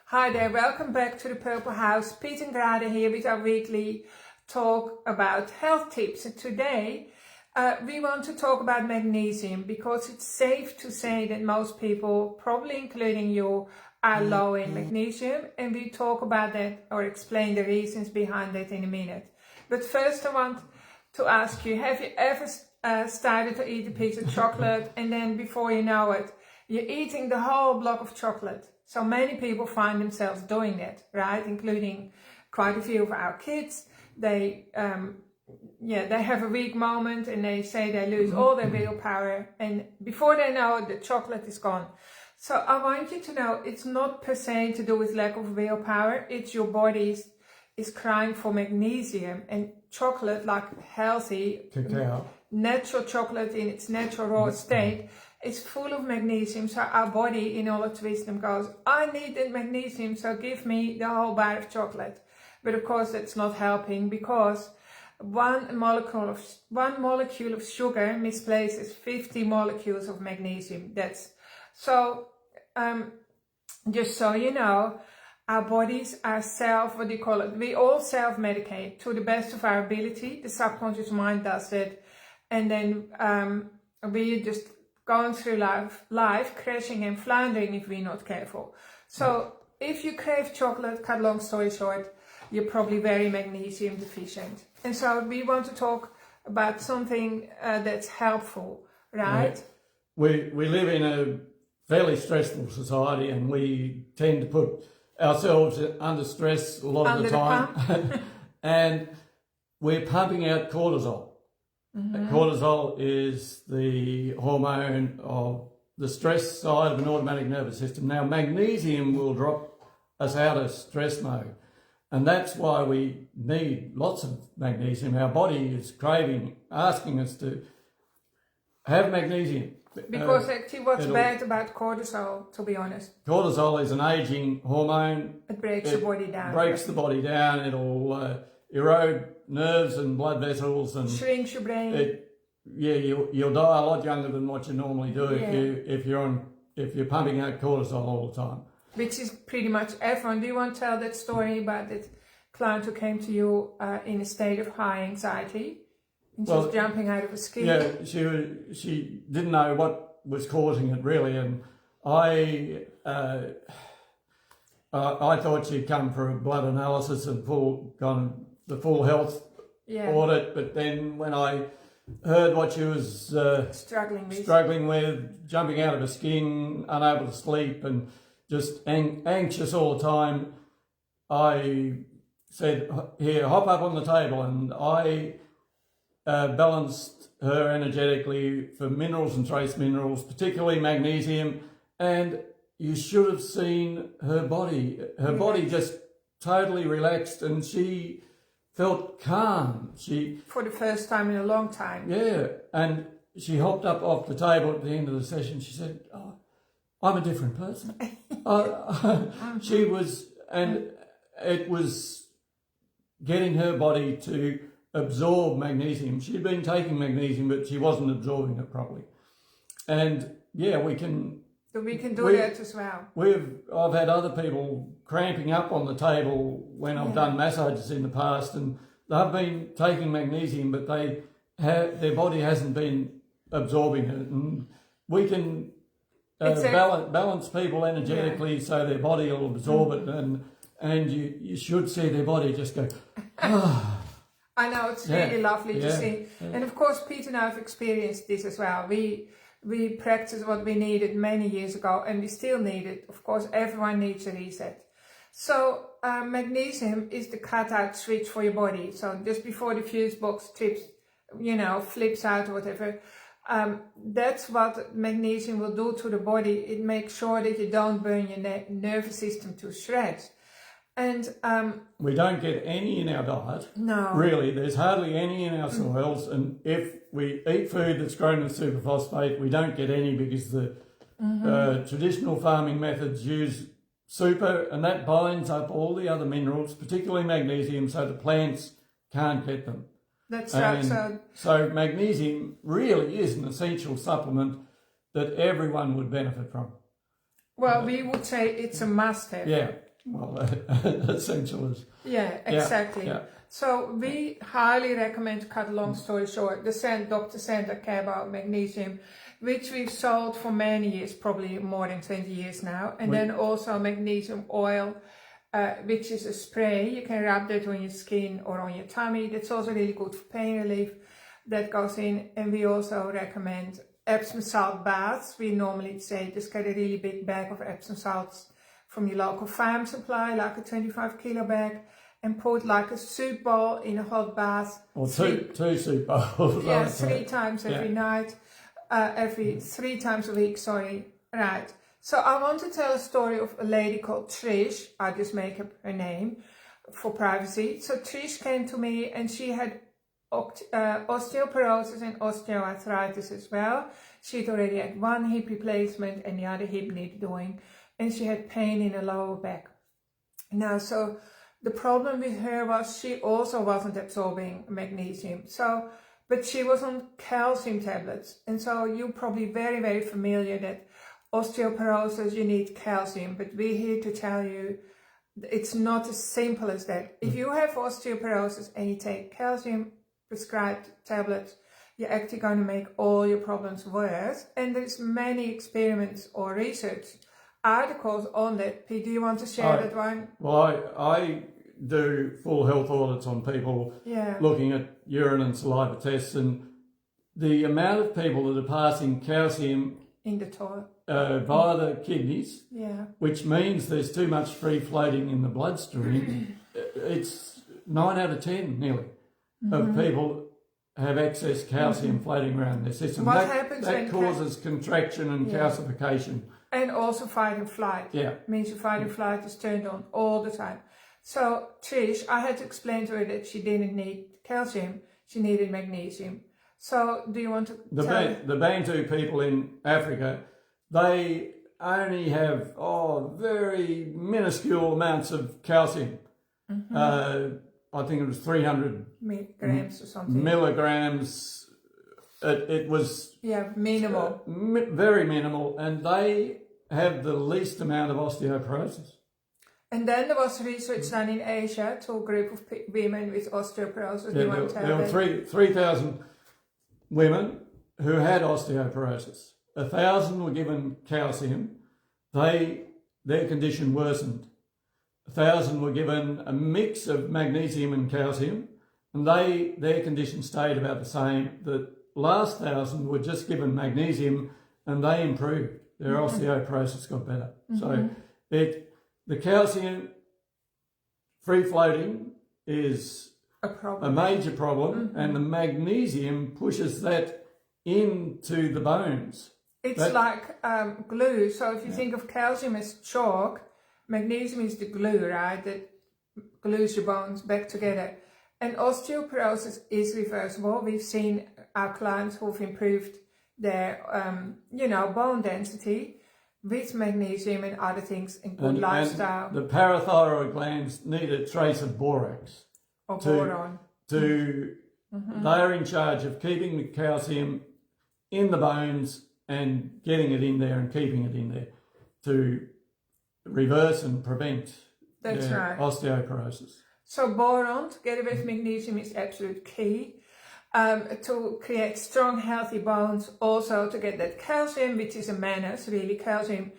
Hi there, welcome back to the Purple House. Pete and Grada here with our weekly talk about health tips. And today we want to talk about magnesium because it's safe to say that most people, probably including you, are low in magnesium. And we talk about that or explain the reasons behind that in a minute. But first I want to ask you, have you ever started to eat a piece of chocolate and then before you know it, you're eating the whole block of chocolate? So many people find themselves doing that, right? Including quite a few of our kids. They have a weak moment and they say they lose all their willpower, and before they know it, the chocolate is gone. So I want you to know it's not per se to do with lack of willpower. It's your body is crying for magnesium, and chocolate, like healthy, cacao, natural chocolate in its natural raw state, is full of magnesium. So our body, in all its wisdom, goes, I need that magnesium, so give me the whole bar of chocolate. But of course that's not helping, because one molecule of sugar misplaces 50 molecules of magnesium. That's so just so you know, our bodies are we all self-medicate to the best of our ability. The subconscious mind does it, and then we just going through life crashing and floundering if we're not careful. So if you crave chocolate, cut long story short, you're probably very magnesium deficient. And so we want to talk about something that's helpful, right? Yeah. We live in a fairly stressful society, and we tend to put ourselves under stress a lot of the time. And we're pumping out cortisol. Cortisol is the hormone of the stress side of an automatic nervous system. Now, magnesium will drop us out of stress mode, and that's why we need lots of magnesium. Our body is asking us to have magnesium. Because actually what's bad about cortisol, to be honest? Cortisol is an aging hormone. It breaks the body down. Breaks the body down. It'll erode nerves and blood vessels and shrinks your brain. You'll die a lot younger than what you normally do if you're pumping out cortisol all the time. Which is pretty much everyone. Do you want to tell that story about that client who came to you in a state of high anxiety? And she was jumping out of a skin. Yeah, she didn't know what was causing it really, and I thought she'd come for a blood analysis and the full health audit, but then when I heard what she was struggling with, jumping out of her skin, unable to sleep, and just anxious all the time, I said, here, hop up on the table, and I balanced her energetically for minerals and trace minerals, particularly magnesium, and you should have seen her body. Her body just totally relaxed, and she felt calm. For the first time in a long time. Yeah, and she hopped up off the table at the end of the session. She said, oh, I'm a different person. She was, and it was getting her body to absorb magnesium. She'd been taking magnesium, but she wasn't absorbing it properly. And yeah, we can do that as well. I've had other people cramping up on the table when I've done massages in the past, and they've been taking magnesium, but their body hasn't been absorbing it. And we can balance people energetically so their body will absorb it, and you should see their body just go, ah. I know, it's really lovely to see. Yeah. And of course, Pete and I have experienced this as well. We practiced what we needed many years ago, and we still need it. Of course, everyone needs a reset. So magnesium is the cut-out switch for your body. So just before the fuse box flips out or whatever, that's what magnesium will do to the body. It makes sure that you don't burn your nervous system to shreds. And we don't get any in our diet. No. Really, there's hardly any in our soils. And if we eat food that's grown with superphosphate, we don't get any, because the traditional farming methods use super, and that binds up all the other minerals, particularly magnesium, so the plants can't get them. That's right. So magnesium really is an essential supplement that everyone would benefit from. Well, we would say it's a must-have. Yeah. Well, essential is. Yeah, exactly. Yeah. So we highly recommend, to cut a long story short, the Dr. Center Care Magnesium, which we've sold for many years, probably more than 20 years now. And then also magnesium oil, which is a spray. You can rub that on your skin or on your tummy. That's also really good for pain relief. That goes in. And we also recommend Epsom salt baths. We normally say just get a really big bag of Epsom salts from your local farm supply, like a 25 kilo bag, and put like a soup bowl in a hot bath. Or two soup bowls. Yeah, 3 times every night, every 3 times a week, sorry. Right. So I want to tell a story of a lady called Trish. I just make up her name for privacy. So Trish came to me and she had osteoporosis and osteoarthritis as well. She'd already had 1 hip replacement and the other hip needed doing. And she had pain in her lower back. Now, so the problem with her was she also wasn't absorbing magnesium. So, but she was on calcium tablets. And so you're probably very, very familiar that osteoporosis, you need calcium. But we're here to tell you it's not as simple as that. If you have osteoporosis and you take calcium prescribed tablets, you're actually going to make all your problems worse. And there's many experiments or research articles on that. Pete, do you want to share that one? Well, I do full health audits on people, looking at urine and saliva tests, and the amount of people that are passing calcium in the toilet via the kidneys, which means there's too much free floating in the bloodstream. It's 9 out of 10 nearly of people have excess calcium floating around their system. What happens that causes contraction and calcification. And also fight and flight. Means your fight and flight is turned on all the time. So Trish, I had to explain to her that she didn't need calcium, she needed magnesium. So do you want to the Bantu people in Africa, they only have very minuscule amounts of calcium. I think it was 300 milligrams or something. Milligrams. It was minimal. Very minimal, and they have the least amount of osteoporosis. And then there was research done in Asia to a group of women with osteoporosis. There were 3,000 women who had osteoporosis. 1,000 were given calcium. Their condition worsened. 1,000 were given a mix of magnesium and calcium, and their condition stayed about the same. The last 1,000 were just given magnesium, and they improved. Their osteoporosis got better. So the calcium free floating is a major problem, and the magnesium pushes that into the bones. It's like glue. So if you think of calcium as chalk, magnesium is the glue, right, that glues your bones back together. And osteoporosis is reversible. We've seen our clients who've improved their, bone density with magnesium and other things in good lifestyle. And the parathyroid glands need a trace of borax. Or boron. They are in charge of keeping the calcium in the bones and getting it in there and keeping it in there to reverse and prevent osteoporosis. So boron together with magnesium is absolute key to create strong, healthy bones. Also to get that calcium, which is a menace, really. Calcium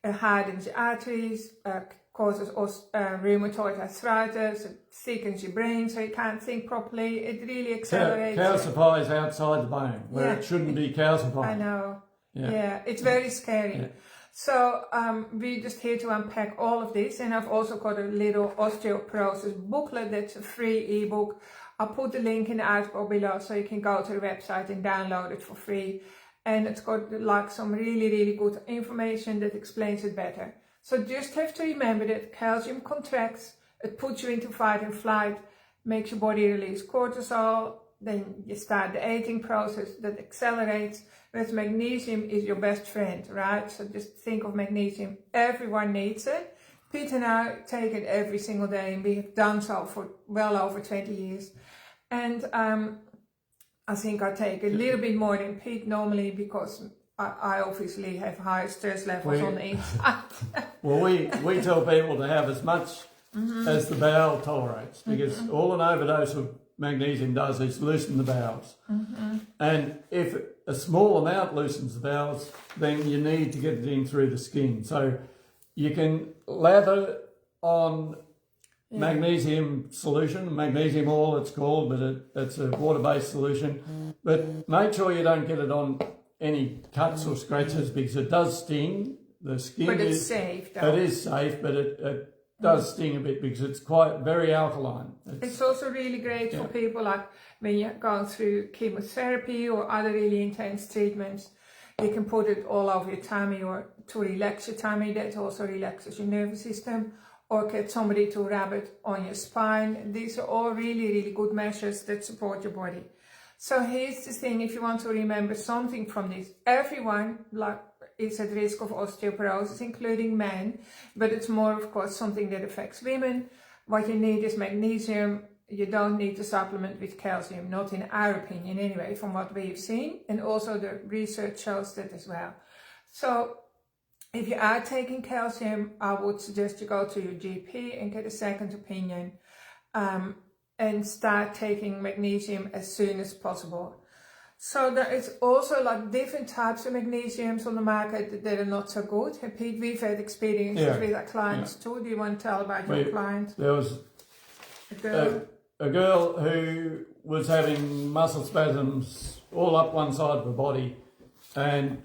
hardens your arteries, causes rheumatoid arthritis, it thickens your brain so you can't think properly. It really accelerates. Calcifies outside the bone where it shouldn't be calcified. I know. Yeah, it's very scary. Yeah. So we're just here to unpack all of this, and I've also got a little osteoporosis booklet that's a free ebook. I'll put the link in the article below so you can go to the website and download it for free. And it's got like some really, really good information that explains it better. So just have to remember that calcium contracts, it puts you into fight and flight, makes your body release cortisol, then you start the aging process that accelerates. Whereas magnesium is your best friend, right? So just think of magnesium. Everyone needs it. Pete and I take it every single day, and we have done so for well over 20 years. And I think I take a little bit more than Pete normally because I obviously have higher stress levels on the inside. Well, we tell people to have as much as the bowel tolerates, because all an overdose of magnesium does is loosen the bowels. And if a small amount loosens the bowels, then you need to get it in through the skin. So you can lather on magnesium solution, magnesium oil it's called, but it's a water-based solution. But make sure you don't get it on any cuts or scratches, because it does sting. The skin but it's safe, though. It is safe, but it does sting a bit because it's very alkaline. It's also really great for people like when you're going through chemotherapy or other really intense treatments. You can put it all over your tummy or to relax your tummy. That also relaxes your nervous system. Or get somebody to rub it on your spine. These are all really, really good measures that support your body. So here's the thing, if you want to remember something from this, everyone is at risk of osteoporosis, including men, but it's more, of course, something that affects women. What you need is magnesium. You don't need to supplement with calcium, not in our opinion anyway, from what we've seen. And also the research shows that as well. So if you are taking calcium, I would suggest you go to your GP and get a second opinion and start taking magnesium as soon as possible. So there is also like different types of magnesiums on the market that are not so good. And Pete, we've had experiences with our clients too. Do you want to tell about your client? There was a girl who was having muscle spasms all up one side of her body, and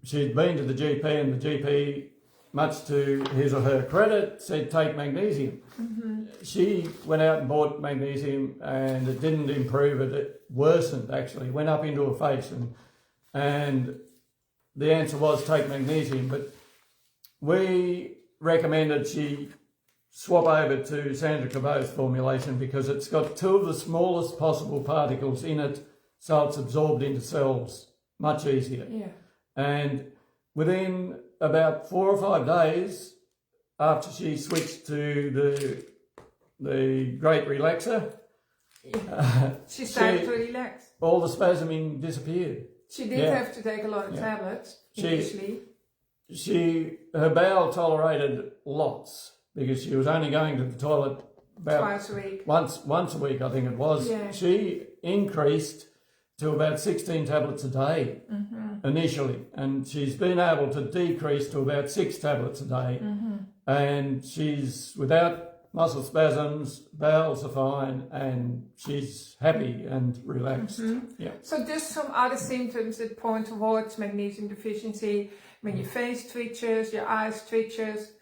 she'd been to the GP, and the GP, much to his or her credit, said take magnesium. She went out and bought magnesium, and it didn't improve it. It worsened, actually, went up into her face, and the answer was take magnesium. But we recommended she swap over to Sandra Cabot's formulation, because it's got 2 of the smallest possible particles in it, so it's absorbed into cells much easier. And within about 4 or 5 days after she switched to the great relaxer, she started to relax. All the spasming disappeared. She did have to take a lot of tablets initially. Her bowel tolerated lots, because she was only going to the toilet about twice a week. Once a week, I think it was. She increased to about 16 tablets a day initially, and she's been able to decrease to about 6 tablets a day, and she's without muscle spasms, bowels are fine, and she's happy and relaxed. So just some other symptoms that point towards magnesium deficiency: when your face twitches, your eyes twitches,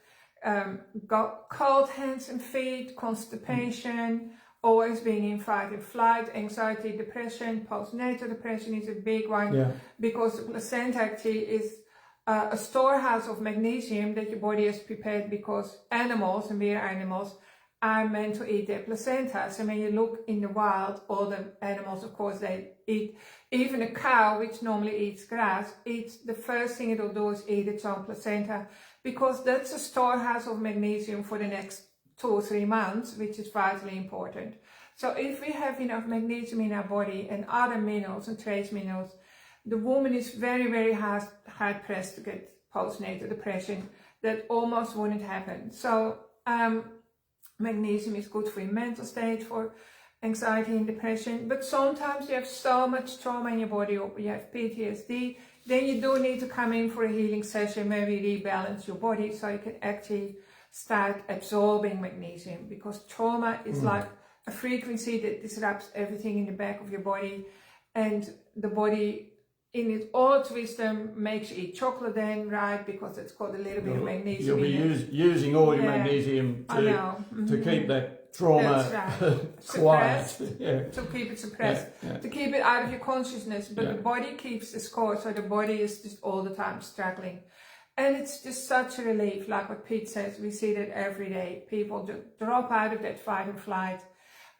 got cold hands and feet, constipation, always being in fight and flight, anxiety, depression. Postnatal depression is a big one, because the placenta actually is a storehouse of magnesium that your body has prepared, because animals, and we're animals, are meant to eat their placenta. So when you look in the wild, all the animals, of course, they eat. Even a cow, which normally eats grass, the first thing it'll do is eat its own placenta, because that's a storehouse of magnesium for the next 2 or 3 months, which is vitally important. So if we have enough magnesium in our body and other minerals and trace minerals, the woman is very, very hard pressed to get postnatal depression. That almost wouldn't happen. So magnesium is good for your mental state, for anxiety and depression. But sometimes you have so much trauma in your body, or you have PTSD, then you do need to come in for a healing session, maybe rebalance your body so you can actually start absorbing magnesium, because trauma is like a frequency that disrupts everything in the back of your body, and the body, in all its wisdom, makes you eat chocolate then, right? Because it's got a little bit of magnesium. You'll be using all your magnesium to keep that trauma quiet. To keep it suppressed, to keep it out of your consciousness. But the body keeps the score, so the body is just all the time struggling. And it's just such a relief, like what Pete says, we see that every day. People just drop out of that fight and flight.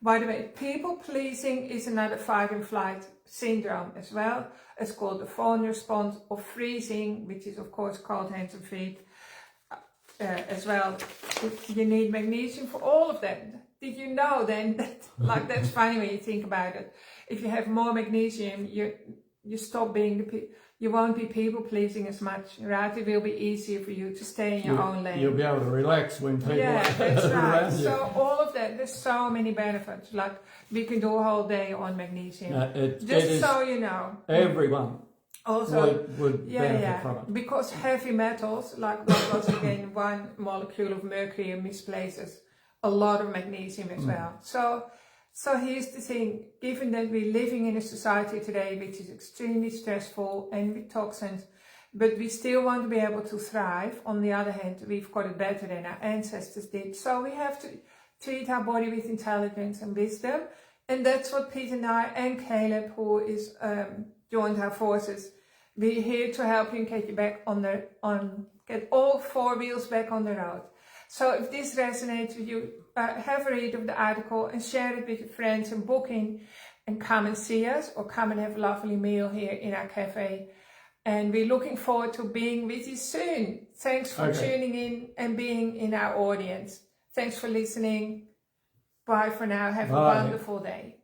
By the way, people pleasing is another fight and flight syndrome as well. It's called the fawn response, or freezing, which is of course cold hands and feet as well. You need magnesium for all of them. Did you know then that, that's funny when you think about it. If you have more magnesium, you stop being you won't be people pleasing as much, right? It will be easier for you to stay in your own lane. You'll be able to relax when people that's are right. around you. So all of that, there's so many benefits. Like we can do a whole day on magnesium. Just so you know. Everyone also would benefit from it. Because heavy metals, like what was again 1 molecule of mercury misplaces a lot of magnesium as well. So here's the thing, given that we're living in a society today which is extremely stressful and with toxins, but we still want to be able to thrive. On the other hand, we've got it better than our ancestors did. So we have to treat our body with intelligence and wisdom. And that's what Pete and I and Caleb, who is joined our forces, we're here to help you and get you back get all 4 wheels back on the road. So if this resonates with you, have a read of the article and share it with your friends and book in and come and see us or come and have a lovely meal here in our cafe. And we're looking forward to being with you soon. Thanks for tuning in and being in our audience. Thanks for listening. Bye for now. Have a wonderful day.